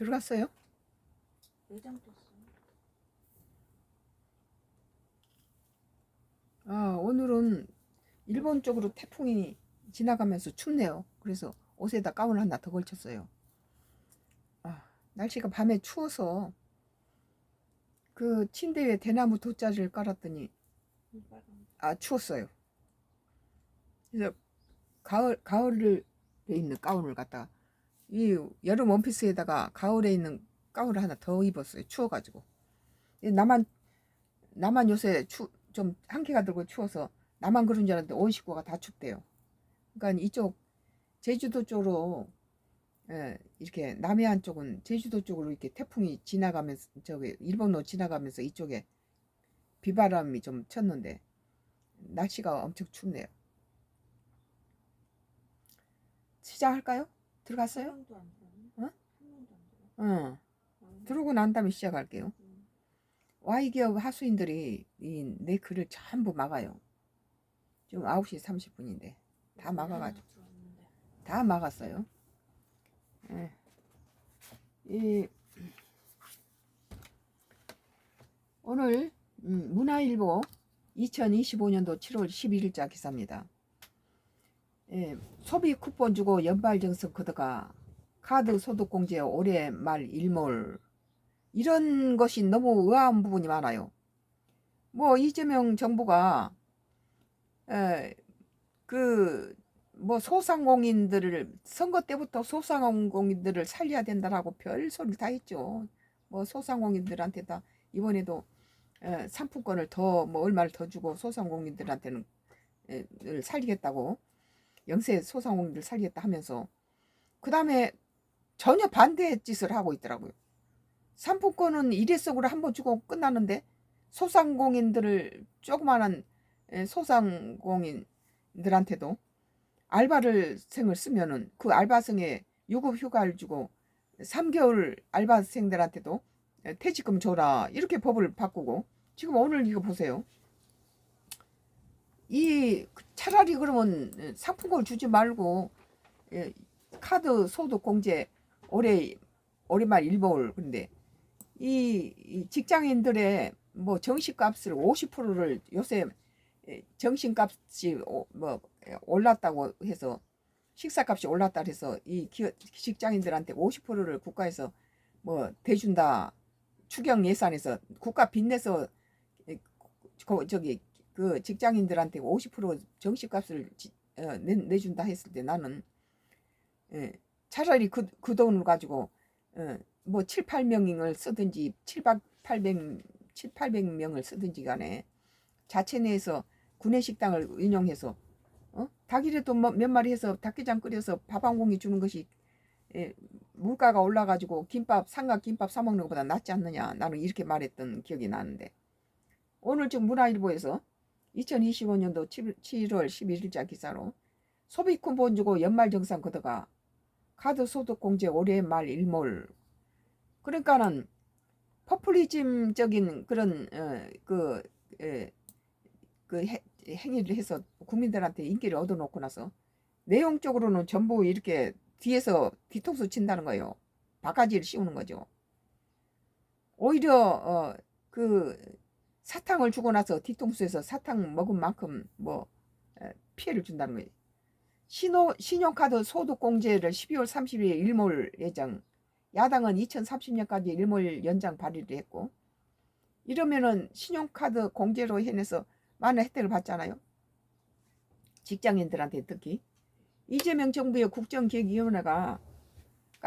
들어갔어요? 내장 떴어. 아, 오늘은 일본 쪽으로 태풍이 지나가면서 춥네요. 그래서 옷에다 가운을 하나 더 걸쳤어요. 아, 날씨가 밤에 추워서 그 침대 위에 대나무 돗자리를 깔았더니 추웠어요. 그래서 가을에 있는 가운을 갖다가 이 여름 원피스에다가 가을에 있는 가운을 하나 더 입었어요. 추워가지고. 나만 요새 좀 한기가 들고 추워서 나만 그런 줄 알았는데 온 식구가 다 춥대요. 그러니까 이쪽 제주도 쪽으로 이렇게 남해안 쪽은 제주도 쪽으로 이렇게 태풍이 지나가면서 저기 일본으로 지나가면서 이쪽에 비바람이 좀 쳤는데 날씨가 엄청 춥네요. 시작할까요? 들어갔어요? 한 명도 안 들어왔네. 어? 한 명도 안 들어왔네. 들어오고 난 다음에 시작할게요. Y기업 하수인들이 내 글을 전부 막아요. 지금 9시 30분인데 다 막아가지고 다 막았어요. 오늘 문화일보 2025년도 7월 11일자 기사입니다. 소비 쿠폰 주고 연말정산 코드가 카드 소득공제 올해 말 일몰 이런 것이 너무 의아한 부분이 많아요. 뭐 이재명 정부가 소상공인들을 선거 때부터 소상공인들을 살려야 된다라고 별 소리를 다 했죠. 뭐 소상공인들한테 다 이번에도 상품권을 더 뭐 얼마를 더 주고 소상공인들한테는 살리겠다고 영세 소상공인들 살리겠다 하면서 그 다음에 전혀 반대 짓을 하고 있더라고요. 상품권은 일회성으로 한번 주고 끝나는데 소상공인들을 조그마한 소상공인들한테도 알바생을 쓰면은 그 알바생에 유급 휴가를 주고 3개월 알바생들한테도 퇴직금 줘라 이렇게 법을 바꾸고 지금 오늘 이거 보세요. 차라리 그러면 상품권을 주지 말고 카드 소득 공제 올해 말 일몰. 근데 이 직장인들의 뭐 정신값을 50%를 요새 정신값이 올랐다고 해서 식사값이 올랐다 해서 이 직장인들한테 50%를 국가에서 뭐 대준다. 추경 예산에서 국가 빚내서 그 직장인들한테 50% 정신값을 내준다 했을 때 나는 차라리 그 돈을 가지고 뭐 7, 8명을 쓰든지 800명을 쓰든지 간에 자체 내에서 구내식당을 운영해서 닭이라도 몇 마리 해서 닭게장 끓여서 밥 한 공기 주는 것이 물가가 올라가지고 삼각김밥 사 먹는 것보다 낫지 않느냐. 나는 이렇게 말했던 기억이 나는데 오늘 지금 문화일보에서 2025년도 7월 11일자 기사로 소비 쿠폰 주고 연말정산 거드가 카드 소득 공제 올해 말 일몰. 그러니까는 포퓰리즘적인 그런 행위를 해서 국민들한테 인기를 얻어놓고 나서 내용적으로는 전부 이렇게 뒤에서 뒤통수 친다는 거예요. 바가지를 씌우는 거죠. 오히려 사탕을 주고 나서 뒤통수에서 사탕 먹은 만큼 피해를 준다는 거예요. 신용카드 소득공제를 12월 30일 일몰 예정. 야당은 2030년까지 일몰 연장 발의를 했고 이러면은 신용카드 공제로 해내서 많은 혜택을 받잖아요. 직장인들한테 특히. 이재명 정부의 국정기획위원회가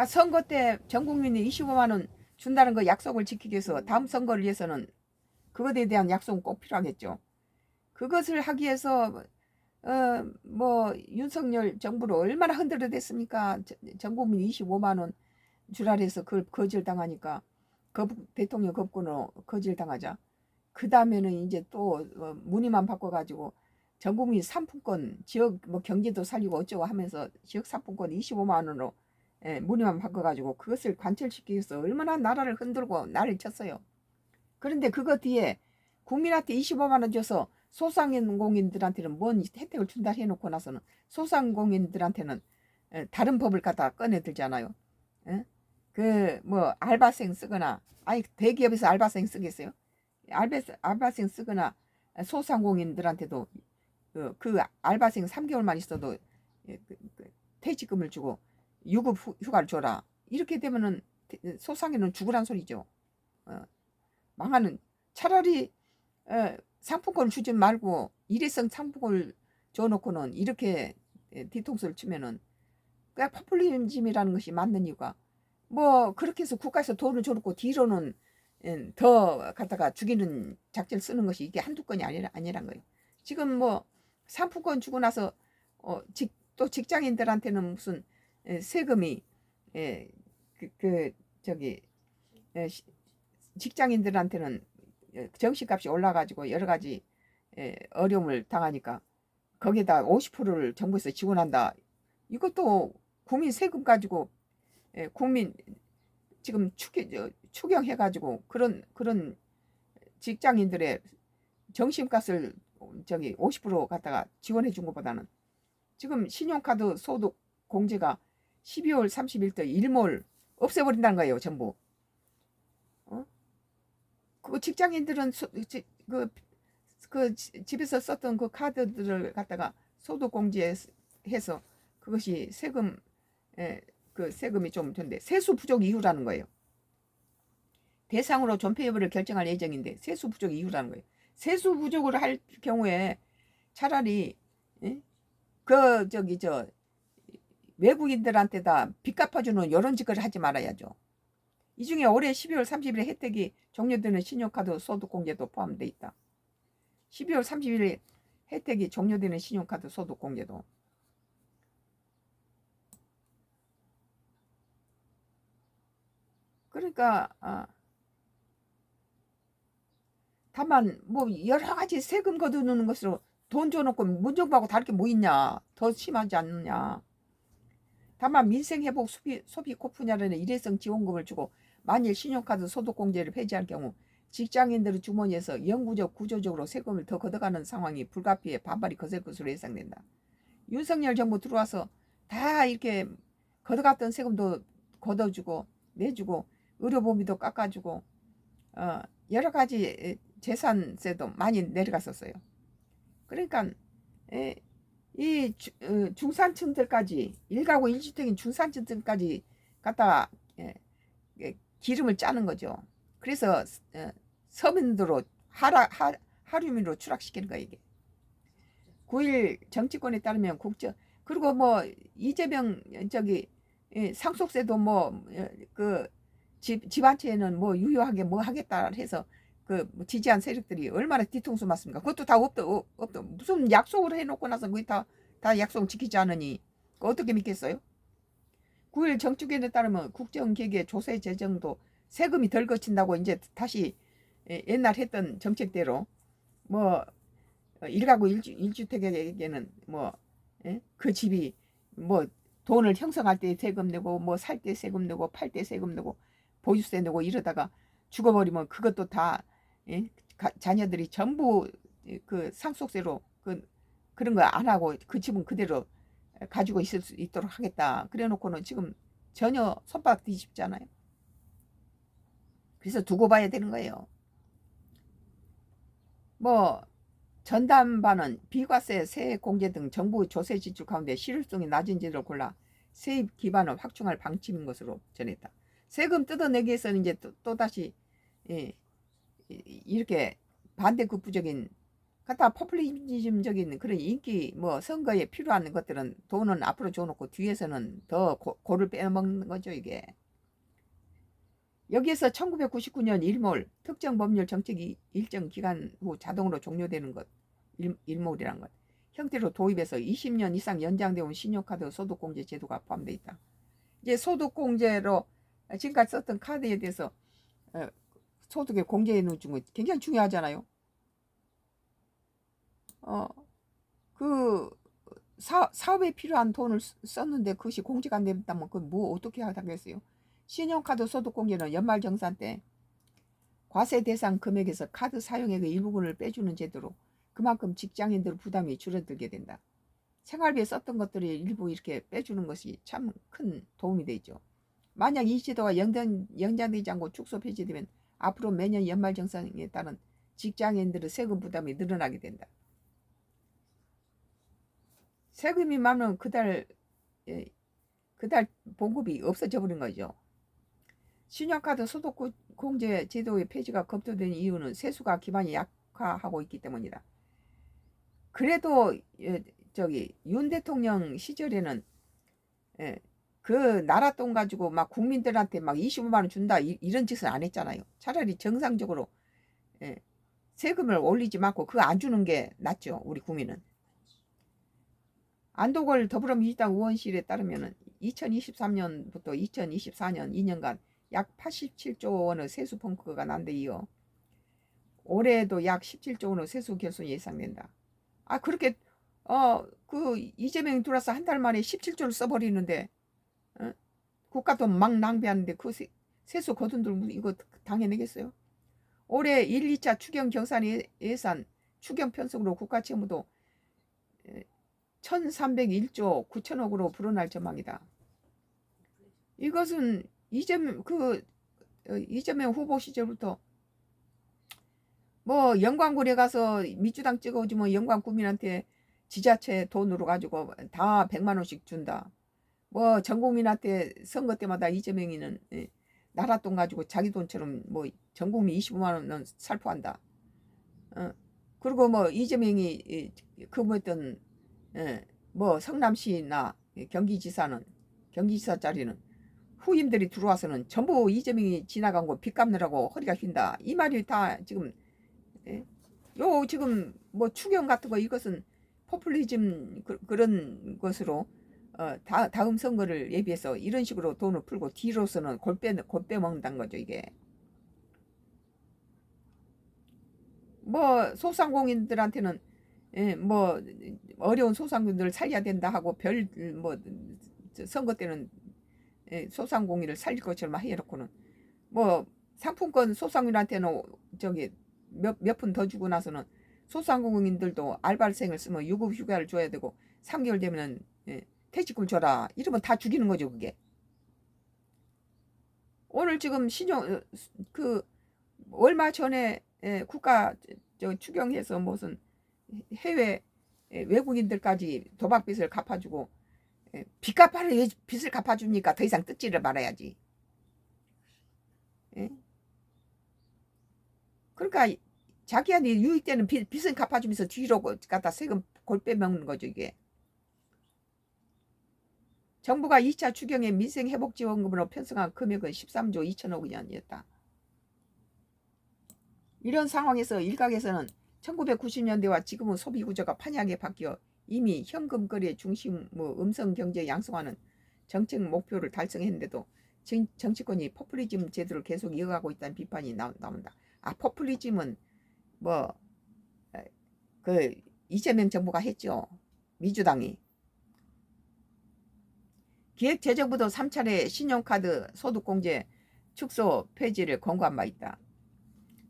선거 때 전 국민에 25만 원 준다는 거 약속을 지키기 위해서 다음 선거를 위해서는 그것에 대한 약속은 꼭 필요하겠죠. 그것을 하기 위해서 윤석열 정부를 얼마나 흔들어댔습니까? 전 국민 25만 원 주라 해서 그걸 거절당하니까 대통령 겁군으로 거절당하자. 그 다음에는 이제 또 문의만 바꿔가지고 전 국민 상품권 지역 경제도 살리고 어쩌고 하면서 지역 상품권 25만 원으로 문의만 바꿔가지고 그것을 관철시키기 위해서 얼마나 나라를 흔들고 나를 쳤어요. 그런데 그거 뒤에 국민한테 25만 원 줘서 소상공인들한테는 뭔 혜택을 준다 해놓고 나서는 소상공인들한테는 다른 법을 갖다 꺼내들잖아요. 그 뭐 알바생 쓰거나 아니 대기업에서 알바생 쓰겠어요? 알바생 쓰거나 소상공인들한테도 그 알바생 3개월만 있어도 퇴직금을 주고 유급 휴가를 줘라. 이렇게 되면은 소상인은 죽으란 소리죠. 망하는 차라리 상품권을 주지 말고 일회성 상품권을 줘놓고는 이렇게 뒤통수를 치면은 그 포퓰리즘이라는 것이 맞는 이유가 뭐 그렇게 해서 국가에서 돈을 줘놓고 뒤로는 더 갖다가 죽이는 작전을 쓰는 것이 이게 한두 건이 아니란 거예요. 지금 뭐 상품권 주고 나서 또 직장인들한테는 무슨 세금이 저기 직장인들한테는 정시값이 올라가지고 여러 가지 어려움을 당하니까 거기에다 50%를 정부에서 지원한다. 이것도 국민 세금 가지고 국민 지금 추경해가지고 그런 직장인들의 정신값을 저기 50% 갖다가 지원해 준 것보다는 지금 신용카드 소득 공제가 12월 30일부터 일몰 없애버린다는 거예요, 전부. 그 직장인들은 집에서 썼던 그 카드들을 갖다가 소득 공제해서 그것이 그 세금이 좀 된대. 세수 부족 이유라는 거예요. 대상으로 존폐 여부를 결정할 예정인데 세수 부족 이유라는 거예요. 세수 부족을 할 경우에 차라리 외국인들한테다 빚 갚아주는 이런 짓을 하지 말아야죠. 이 중에 올해 12월 30일에 혜택이 종료되는 신용카드 소득공제도 포함되어 있다. 12월 30일에 혜택이 종료되는 신용카드 소득공제도. 그러니까 다만 뭐 여러 가지 세금 거두는 것으로 돈 줘놓고 문정부하고 다를 게 뭐 있냐. 더 심하지 않느냐. 다만 민생회복 소비 코 분야에는 일회성 지원금을 주고 만일 신용카드 소득공제를 폐지할 경우 직장인들의 주머니에서 영구적 구조적으로 세금을 더 걷어가는 상황이 불가피해 반발이 거셀 것으로 예상된다. 윤석열 정부 들어와서 다 이렇게 걷어갔던 세금도 걷어주고 내주고 의료보험비도 깎아주고 여러 가지 재산세도 많이 내려갔었어요. 그러니까 이 중산층들까지 1가구 1주택인 중산층들까지 갖다가 기름을 짜는 거죠. 그래서 서민으로 하류민으로 추락시키는 거예요. 이게 9일 정치권에 따르면 그리고 뭐 이재명 상속세도 뭐 그 집안채에는 뭐 유효하게 뭐 하겠다 해서 그 지지한 세력들이 얼마나 뒤통수 맞습니까? 그것도 다 없다. 무슨 약속을 해놓고 나서 그게 다 약속 지키지 않으니 어떻게 믿겠어요? 9일 정치권에 따르면 국정개개 조세 재정도 세금이 덜 거친다고 이제 다시 옛날 했던 정책대로 뭐 1가구 1주택에게는 뭐 그 집이 뭐 돈을 형성할 때 세금 내고 뭐 살 때 세금 내고 팔 때 세금 내고 보유세 내고 이러다가 죽어버리면 그것도 다 자녀들이 전부 그 상속세로 그런 거 안 하고 그 집은 그대로 가지고 있을 수 있도록 하겠다. 그래 놓고는 지금 전혀 손바닥 뒤집잖아요. 그래서 두고 봐야 되는 거예요. 뭐 전담반은 비과세, 세액 공제 등 정부 조세 지출 가운데 실효성이 낮은 제도를 골라 세입 기반을 확충할 방침인 것으로 전했다. 세금 뜯어내기 위해서는 이제 또다시 이렇게 반대급부적인 갖다 포퓰리즘적인 그런 인기 뭐 선거에 필요한 것들은 돈은 앞으로 줘놓고 뒤에서는 더 고를 빼먹는 거죠. 이게 여기에서 1999년 일몰 특정 법률 정책이 일정 기간 후 자동으로 종료되는 것 일몰이란 것 형태로 도입해서 20년 이상 연장되어 온 신용카드 소득공제 제도가 포함되어 있다. 이제 소득공제로 지금까지 썼던 카드에 대해서 소득에 공제해 놓은 거 굉장히 중요하잖아요. 그 사업에 필요한 돈을 썼는데 그것이 공제가 안 됐다면 그건 뭐 어떻게 하겠어요? 신용카드 소득공제는 연말정산 때 과세 대상 금액에서 카드 사용액의 일부분을 빼주는 제도로 그만큼 직장인들 부담이 줄어들게 된다. 생활비에 썼던 것들이 일부 이렇게 빼주는 것이 참 큰 도움이 되죠. 만약 이 제도가 연장되지 않고 축소 폐지되면 앞으로 매년 연말정산에 따른 직장인들의 세금 부담이 늘어나게 된다. 세금이 많으면 그달 봉급이 없어져 버린 거죠. 신용카드 소득공제 제도의 폐지가 검토된 이유는 세수가 기반이 약화하고 있기 때문이다. 그래도 윤 대통령 시절에는 그 나라 돈 가지고 막 국민들한테 막 25만 원 준다 이런 짓은 안 했잖아요. 차라리 정상적으로 세금을 올리지 말고 그거 안 주는 게 낫죠. 우리 국민은. 안도걸 더불어민주당 의원실에 따르면 2023년부터 2024년 2년간 약 87조 원의 세수 펑크가 난 데 이어 올해에도 약 17조 원의 세수 결손이 예상된다. 아 그렇게 그 이재명이 들어와서 한 달 만에 17조를 써버리는데 국가 돈 막 낭비하는데 그 세수 거둔들 이거 당해내겠어요? 올해 1, 2차 추경 경산 예산 추경 편성으로 국가 채무도 1301조 9천억으로 불어날 전망이다. 이것은 이재명 후보 시절부터 뭐 영광군에 가서 민주당 찍어주면 영광 구민한테 지자체 돈으로 가지고 다 100만 원씩 준다. 뭐 전 국민한테 선거 때마다 이재명이는 나라 돈 가지고 자기 돈처럼 뭐 전 국민 25만 원은 살포한다. 그리고 뭐 이재명이 그 뭐였던 뭐 성남시나 경기지사 자리는 후임들이 들어와서는 전부 이재명이 지나간 거 빚 갚느라고 허리가 휜다. 이 말이 다 지금 요 지금 뭐 추경 같은 거 이것은 포퓰리즘 그런 것으로 다음 선거를 예비해서 이런 식으로 돈을 풀고 뒤로서는 골 빼먹는다는 거죠. 이게 뭐 소상공인들한테는 뭐 어려운 소상공인들을 살려야 된다 하고 뭐 선거 때는 소상공인을 살릴 것처럼 해놓고는 뭐 상품권 소상공인한테는 몇 푼 더 주고 나서는 소상공인들도 알바생을 쓰면 유급 휴가를 줘야 되고 3개월 되면은 퇴직금 줘라 이러면 다 죽이는 거죠. 그게 오늘 지금 그 얼마 전에 국가 추경해서 무슨 해외 외국인들까지 도박빚을 갚아주고 빚 갚아라 빚을 갚아줍니까? 더 이상 뜯지를 말아야지. 그러니까 자기한테 유익되는 빚은 갚아주면서 뒤로 갖다 세금 골 빼먹는 거죠. 이게 정부가 2차 추경의 민생회복지원금으로 편성한 금액은 13조 2천억 원이었다. 이런 상황에서 일각에서는 1990년대와 지금은 소비 구조가 판이하게 바뀌어 이미 현금 거래 중심 음성 경제 양성화는 정책 목표를 달성했는데도 정치권이 포퓰리즘 제도를 계속 이어가고 있다는 비판이 나온다. 포퓰리즘은 뭐 그 이재명 정부가 했죠. 민주당이. 기획재정부도 3차례 신용카드 소득공제 축소 폐지를 권고한 바 있다.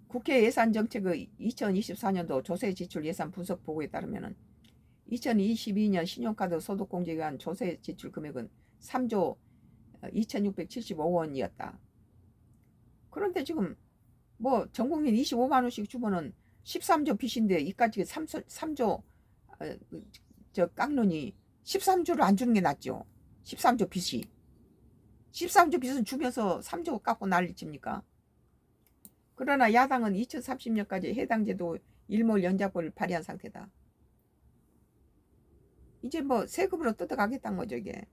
국회 예산정책의 2024년도 조세지출 예산 분석 보고에 따르면 2022년 신용카드 소득공제에 의한 조세지출 금액은 3조 2675원이었다. 그런데 지금 뭐 전국민 25만 원씩 주면은 13조 빚인데 이까지 3조 깎느니 13조를 안 주는 게 낫죠. 13조 빚이 13조 빚은 주면서 3조 깎고 난리칩니까? 그러나 야당은 2030년까지 해당 제도 일몰 연장권을 발의한 상태다. 이제 뭐 세금으로 뜯어가겠다는 거죠. 이게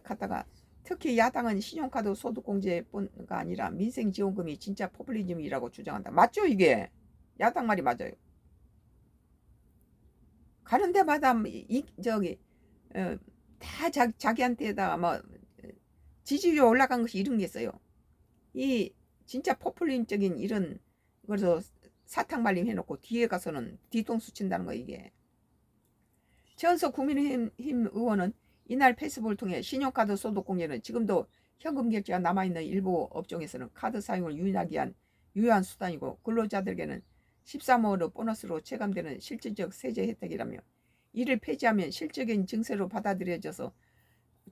갖다가 특히 야당은 신용카드 소득공제뿐가 아니라 민생지원금이 진짜 포퓰리즘이라고 주장한다. 맞죠? 이게 야당 말이 맞아요. 가는 데마다 다 자기한테다 뭐 지지율이 올라간 것이 이런 게 있어요. 이 진짜 포퓰리즘적인 이런 그래서 사탕 말림 해놓고 뒤에 가서는 뒤통수 친다는 거. 이게 최은석 국민의힘 의원은 이날 페이스북을 통해 신용카드 소득공제는 지금도 현금 결제가 남아있는 일부 업종에서는 카드 사용을 유인하기 위한 유효한 수단이고 근로자들에게는 13월의 보너스로 체감되는 실질적 세제 혜택이라며 이를 폐지하면 실적인 증세로 받아들여져서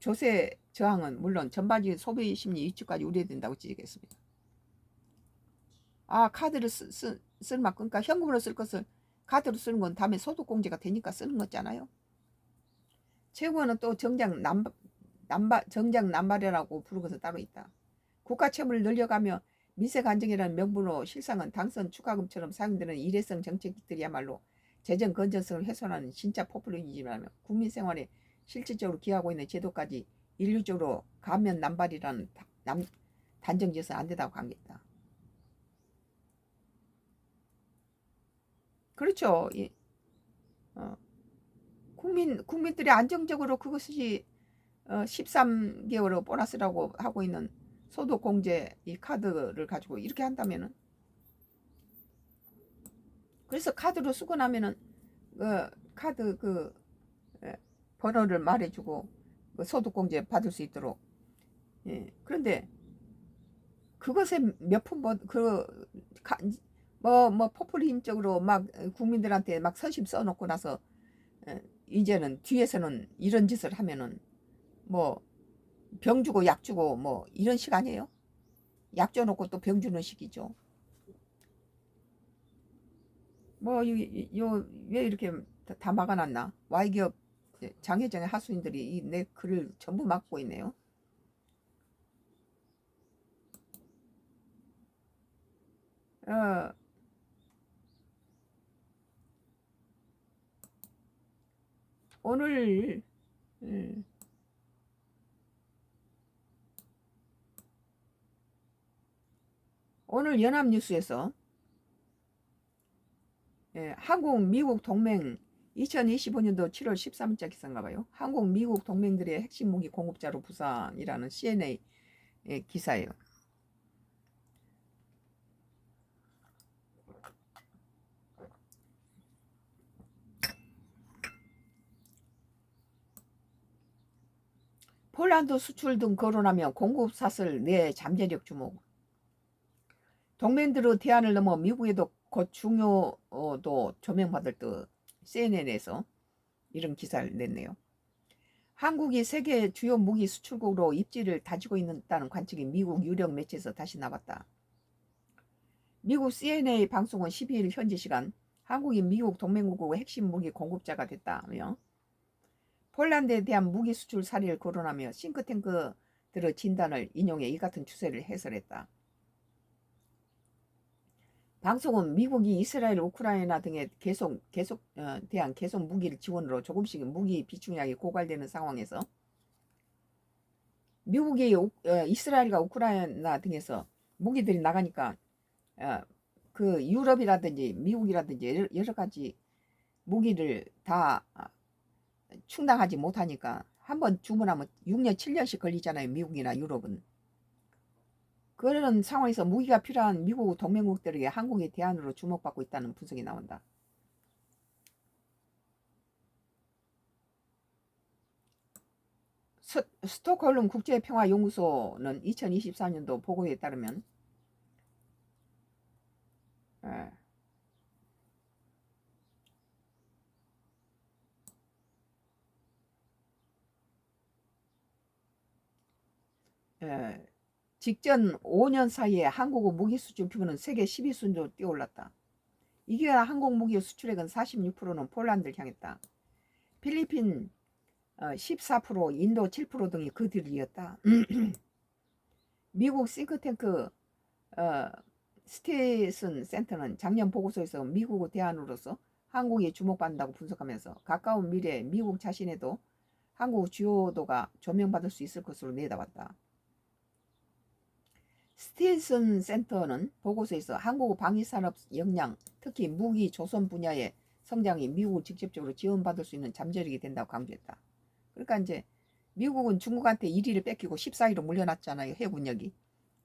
조세 저항은 물론 전반적인 소비 심리 위축까지 우려된다고 지적했습니다. 아, 카드를 쓸 만큼, 그러니까 현금으로 쓸 것을 카드로 쓰는 건 다음에 소득공제가 되니까 쓰는 거잖아요. 최고는 또 정장 남발이라고 부르는 것은 따로 있다. 국가 채무를 늘려가며 민생 안정이라는 명분으로 실상은 당선 추가금처럼 사용되는 일회성 정책들이야말로 재정 건전성을 훼손하는 진짜 포퓰리즘이라며 국민 생활에 실질적으로 기하고 있는 제도까지 인류적으로 가면 남발이라는 단정지어서 안 된다고 강조했다. 그렇죠. 국민들이 안정적으로 그것이 13개월로 보너스라고 하고 있는 소득공제 이 카드를 가지고 이렇게 한다면은, 그래서 카드로 쓰고 나면은 카드 번호를 말해주고 소득공제 받을 수 있도록. 예. 그런데 그것에 몇 푼 포퓰리즘적으로 막 국민들한테 막 선심 써놓고 나서 이제는 뒤에서는 이런 짓을 하면은 뭐 병 주고 약 주고 뭐 이런 식 아니에요? 약 줘놓고 또 병 주는 식이죠. 뭐 왜 이렇게 다 막아놨나? Y기업 장혜정의 하수인들이 내 글을 전부 막고 있네요. 어, 오늘 음, 오늘 연합뉴스에서 한국 미국 동맹 2025년도 7월 13일자 기사인가 봐요. 한국 미국 동맹들의 핵심 무기 공급자로 부상이라는 CNA 기사예요. 폴란드 수출 등 거론하며 공급 사슬 내 잠재력 주목. 동맹들의 대안을 넘어 미국에도 곧 중요도 조명받을 듯 CNN에서 이런 기사를 냈네요. 한국이 세계 주요 무기 수출국으로 입지를 다지고 있다는 관측이 미국 유력 매체에서 다시 나왔다. 미국 CNA 방송은 12일 현지 시간 한국이 미국 동맹국의 핵심 무기 공급자가 됐다며 폴란드에 대한 무기 수출 사례를 거론하며 싱크탱크들의 진단을 인용해 이 같은 추세를 해설했다. 방송은 미국이 이스라엘, 우크라이나 등에 대한 계속 무기를 지원으로 조금씩 무기 비축량이 고갈되는 상황에서 미국이 이스라엘과 우크라이나 등에서 무기들이 나가니까 그 유럽이라든지 미국이라든지 여러 가지 무기를 다 충당하지 못하니까 한번 주문하면 6년, 7년씩 걸리잖아요. 미국이나 유럽은. 그런 상황에서 무기가 필요한 미국 동맹국들에게 한국의 대안으로 주목받고 있다는 분석이 나온다. 스톡홀름 국제평화연구소는 2024년도 보고에 따르면 직전 5년 사이에 한국의 무기 수출 규모는 세계 12순위로 뛰어올랐다. 이게 한국 무기 수출액은 46%는 폴란드를 향했다. 필리핀 14%, 인도 7% 등이 그 뒤를 이었다. 미국 싱크탱크 스테이슨 센터는 작년 보고서에서 미국의 대안으로서 한국이 주목받는다고 분석하면서 가까운 미래에 미국 자신에도 한국 주요도가 조명받을 수 있을 것으로 내다봤다. 스테이슨 센터는 보고서에서 한국 방위산업 역량, 특히 무기 조선 분야의 성장이 미국을 직접적으로 지원받을 수 있는 잠재력이 된다고 강조했다. 그러니까 이제 미국은 중국한테 1위를 뺏기고 14위로 물려놨잖아요. 해군력이.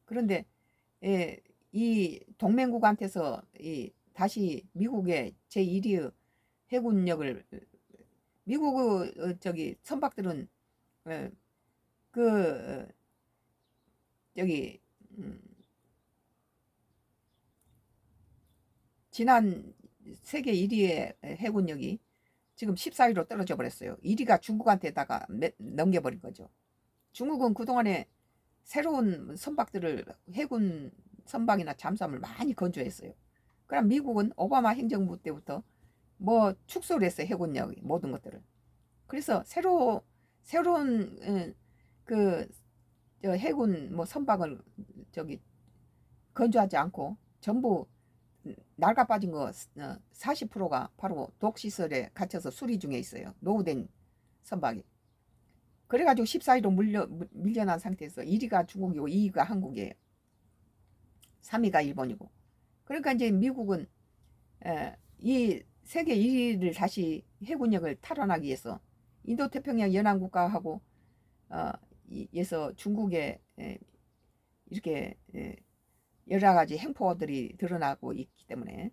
그런데 이 동맹국한테서 다시 미국의 제1위 해군력을 미국의 선박들은 그 저기 지난 세계 1위의 해군력이 지금 14위로 떨어져 버렸어요. 1위가 중국한테다가 넘겨버린 거죠. 중국은 그동안에 새로운 선박들을 해군 선박이나 잠수함을 많이 건조했어요. 그럼 미국은 오바마 행정부 때부터 뭐 축소를 했어요. 해군력 모든 것들을. 그래서 새로운 저 해군 뭐 선박을 저기 건조하지 않고 전부 낡아 빠진 거 40%가 바로 독시설에 갇혀서 수리 중에 있어요. 노후된 선박이. 그래가지고 14위로 밀려난 상태에서 1위가 중국이고 2위가 한국이에요. 3위가 일본이고. 그러니까 이제 미국은 이 세계 1위를 다시 해군력을 탈환하기 위해서 인도태평양 연안국가하고 에서 중국에 이렇게 여러 가지 행포들이 드러나고 있기 때문에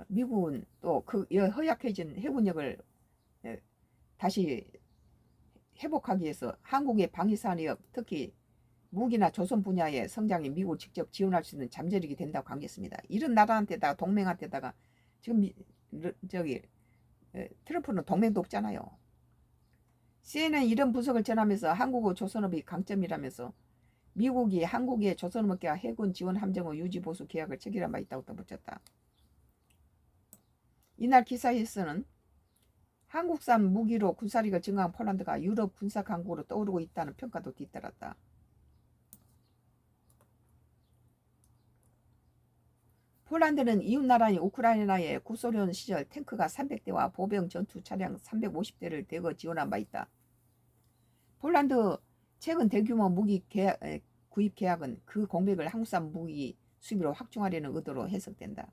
미국은 또 그 허약해진 해군력을 다시 회복하기 위해서 한국의 방위산업 특히 무기나 조선 분야의 성장에 미국을 직접 지원할 수 있는 잠재력이 된다고 강조했습니다. 이런 나라한테다가 동맹한테다가 지금 저기 트럼프는 동맹도 없잖아요. CNN 이런 분석을 전하면서 한국의 조선업이 강점이라면서 미국이 한국의 조선업계와 해군 지원 함정의 유지 보수 계약을 체결한 바 있다고 덧붙였다. 이날 기사에서는 한국산 무기로 군사력을 증강한 폴란드가 유럽 군사 강국으로 떠오르고 있다는 평가도 뒤따랐다. 폴란드는 이웃나라인 우크라이나의 구소련 시절 탱크가 300대와 보병 전투 차량 350대를 대거 지원한 바 있다. 폴란드 최근 대규모 무기 구입 계약은 그 공백을 한국산 무기 수입으로 확충하려는 의도로 해석된다.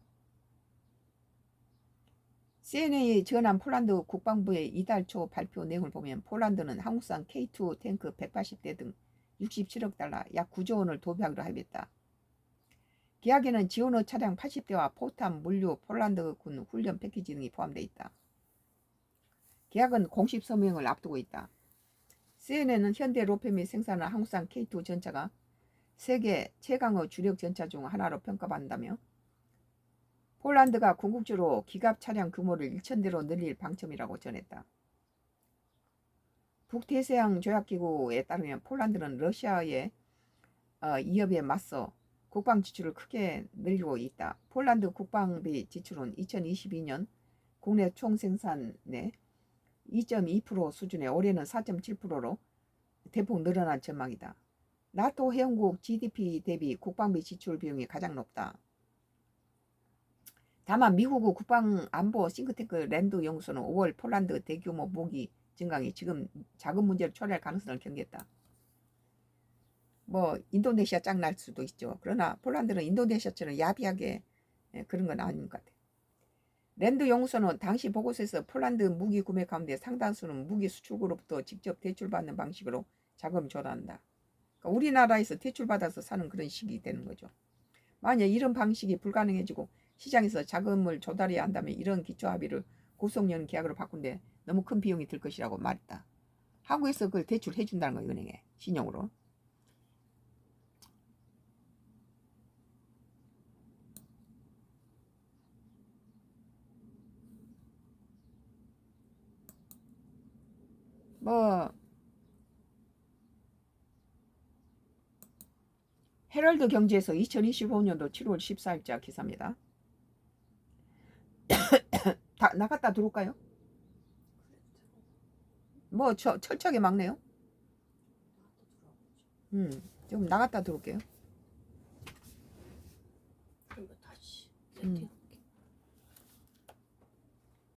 CNA에 전한 폴란드 국방부의 이달 초 발표 내용을 보면 폴란드는 한국산 K2 탱크 180대 등 67억 달러 약 9조 원을 도배하기로 합의했다. 계약에는 지원호 차량 80대와 포탄, 물류, 폴란드군 훈련 패키지 등이 포함되어 있다. 계약은 공식 서명을 앞두고 있다. CNN은 현대 로페미 생산한 한국산 K2 전차가 세계 최강의 주력 전차 중 하나로 평가받는다며 폴란드가 궁극적으로 기갑 차량 규모를 1,000대로 늘릴 방침이라고 전했다. 북대서양 조약기구에 따르면 폴란드는 러시아의 위협에 맞서 국방 지출을 크게 늘리고 있다. 폴란드 국방비 지출은 2022년 국내 총생산의 2.2% 수준에 올해는 4.7%로 대폭 늘어난 전망이다. 나토 회원국 GDP 대비 국방비 지출 비용이 가장 높다. 다만 미국의 국방안보 싱크탱크 랜드 연구소는 5월 폴란드 대규모 무기 증강이 지금 자금 문제를 초래할 가능성을 경계했다. 뭐 인도네시아 짱 날 수도 있죠. 그러나 폴란드는 인도네시아처럼 야비하게 그런 건 아닌 것 같아요. 랜드 연구소는 당시 보고서에서 폴란드 무기 구매 가운데 상당수는 무기 수출국으로부터 직접 대출받는 방식으로 자금을 조달한다. 그러니까 우리나라에서 대출받아서 사는 그런 식이 되는 거죠. 만약 이런 방식이 불가능해지고 시장에서 자금을 조달해야 한다면 이런 기초합의를 구속연 계약으로 바꾼데 너무 큰 비용이 들 것이라고 말했다. 한국에서 그걸 대출해 준다는 거예요. 은행에 신용으로. 뭐 헤럴드 경제에서 2025년도 7월 14일자 기사입니다. 다 나갔다 들어올까요? 뭐 철저하게 막네요. 좀 나갔다 들어올게요. 그럼 다시. 음.